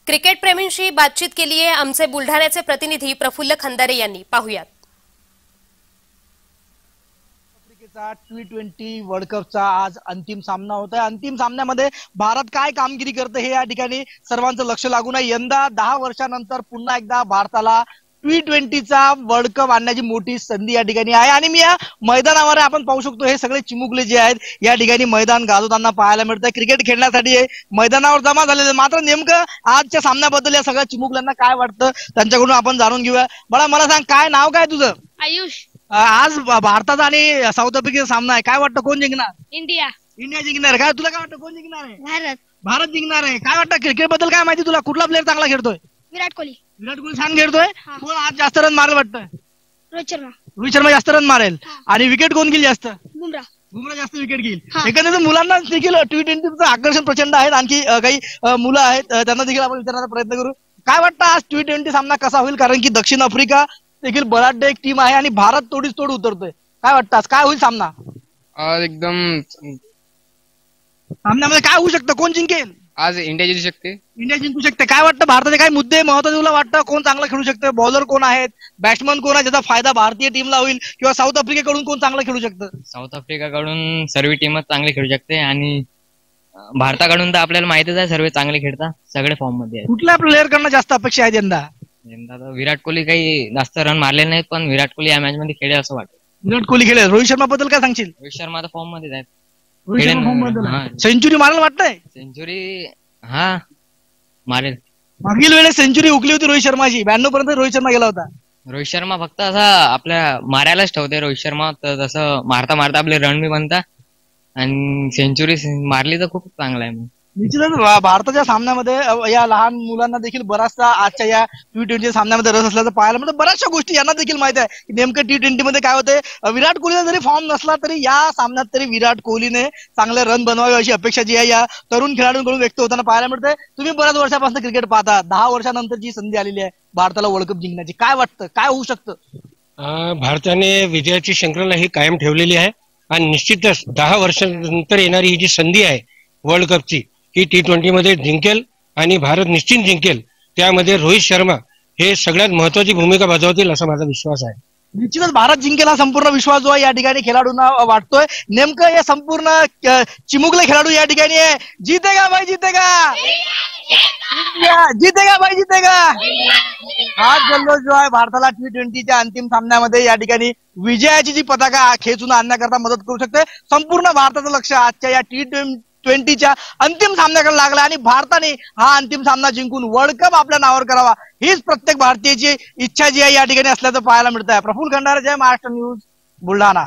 Cricket प्रेमींशी बातचीत केली आहे आमचे बुलढाण्याचे प्रतिनिधी प्रफुल्ल खंदारे यांनी. पाहूयात. आफ्रिकेचा T20 वर्ल्ड कपचा आज अंतिम सामना होता. अंतिम सामन्यामध्ये भारत काय कामगिरी करते हे या ठिकाणी सर्वांचं लक्ष लागून आहे. यंदा 10 वर्षानंतर पुन्हा एकदा भारताला T20चा वर्ल्ड कप आणण्याची मोठी संधी या ठिकाणी आहे. आणि मी या मैदानावर आपण पाहू शकतो हे सगळे चिमुकले जे आहेत या ठिकाणी मैदान गाजवताना पाहायला मिळतंय. क्रिकेट खेळण्यासाठी मैदानावर जमा झालेले. मात्र नेमकं आजच्या सामन्याबद्दल या सगळ्या चिमुकल्यांना काय वाटतं त्यांच्याकडून आपण जाणून घेऊया. मला सांग, काय नाव काय तुझं? आयुष. आज भारताचा आणि साऊथ आफ्रिकेचा सामना आहे. काय वाटतं कोण जिंकणार? इंडिया. इंडिया जिंकणार. काय तुला काय वाटतं कोण जिंकणार आहे? भारत. भारत जिंकणार आहे. काय वाटतं क्रिकेट बद्दल काय माहिती तुला? कुठला प्लेअर चांगला खेळतोय? विराट कोहली. विराट कोहली छान खेळतोय. कोण आज जास्त रन मारेल वाटतं? रोहित शर्मा. रोहित शर्मा जास्त रन मारेल. आणि विकेट कोण घेईल जास्त? बुमराह. बुमराह जास्त विकेट घेईल. एकंदरीत मुलांना देखील T20चं आकर्षण प्रचंड आहे. आणखी काही मुलं आहेत त्यांना देखील आपण विचारण्याचा प्रयत्न करू. काय वाटतं आज T20 सामना कसा होईल? कारण की दक्षिण आफ्रिका देखील बलाढ्य एक टीम आहे आणि भारत तोडीस तोड उतरतोय. काय वाटतं आज काय होईल सामना? आज एकदम सामन्यामध्ये काय होऊ शकतं? कोण जिंकेल? आज इंडिया जिंकू शकते. इंडिया जिंकू शकते. काय वाटतं भारताचे काय मुद्दे महत्त्वाचे तुला वाटतं? कोण चांगलं खेळू शकतं? बॉलर कोण आहेत? बॅट्समन कोण आहे ज्याचा फायदा भारतीय टीमला होईल? किंवा साऊथ आफ्रिकेकडून कोण चांगलं खेळू शकतं? साऊथ आफ्रिकाकडून सर्व टीमच चांगली खेळू शकते आणि भारताकडून तर आपल्याला माहितीच आहे सर्व चांगले खेळतात, सगळे फॉर्म मध्ये आहेत. कुठल्या प्लेअर कडनं जास्त अपेक्षा आहेत यंदा? यंदा तर विराट कोहली काही जास्त रन मारले नाहीत, पण विराट कोहली या मॅच मध्ये खेळेल असं वाटतं. विराट कोहली खेळेल. रोहित शर्मा बद्दल काय सांगशील? रोहित शर्मा तर फॉर्म मध्ये आहेत. रोहित सेंचुरी मारायला वाटतंय? सेंचुरी हा मारेल. मागील वेळेस सेंचुरी हुकली होती रोहित शर्माची. 92 पर्यंत रोहित शर्मा गेला होता. रोहित शर्मा फक्त असा आपल्या मारायलाच ठेवते. रोहित शर्मा तर तसं मारता मारता आपले रन बी बनतात आणि सेंचुरी मारली तर खूप चांगला आहे. निश्चितच भारताच्या सामन्यामध्ये या लहान मुलांना देखील बराचसा आजच्या या T20 सामन्यामध्ये रस असल्याचं पाहायला मिळतं. बऱ्याचशा गोष्टी यांना देखील माहिती आहे की नेमकं T20 मध्ये काय होते. विराट कोहलीचा जरी फॉर्म नसला तरी या सामन्यात तरी विराट कोहलीने चांगले रन बनवावे अशी अपेक्षा जी आहे या तरुण खेळाडूंकडून व्यक्त होताना पाहायला मिळते. तुम्ही बऱ्याच वर्षापासून क्रिकेट पाहता. 10 वर्षानंतर जी संधी आलेली आहे भारताला वर्ल्ड कप जिंकण्याची, काय वाटतं काय होऊ शकतं? भारताने विजयाची शृंखला ही कायम ठेवलेली आहे आणि निश्चितच 10 वर्षानंतर येणारी ही जी संधी आहे वर्ल्ड कपची ही T20 मध्ये जिंकेल आणि भारत निश्चित जिंकेल. त्यामध्ये रोहित शर्मा हे सगळ्यात महत्वाची भूमिका बजावतील असा माझा विश्वास आहे. निश्चितच भारत जिंकेल हा संपूर्ण विश्वास जो आहे या ठिकाणी खेळाडूंना वाटतोय. नेमकं हे संपूर्ण चिमुकले खेळाडू या ठिकाणी आहे. जीतेगा भाई जीतेगा, जीतेगा भाई जीतेगा, हा जल्लोष जो आहे भारताला T20च्या अंतिम सामन्यामध्ये या ठिकाणी विजयाची जी पताका खेचून आणण्याकरता मदत करू शकते. संपूर्ण भारताचं लक्ष आजच्या या T20च्या अंतिम सामन्याकडे लागला आणि भारताने हा अंतिम सामना जिंकून वर्ल्ड कप आपल्या नावावर करावा हीच प्रत्येक भारतीयाची इच्छा जी आहे या ठिकाणी असल्याचं पाहायला मिळत आहे. प्रफुल्ल खंदारे, जय महाराष्ट्र न्यूज, बुलढाणा.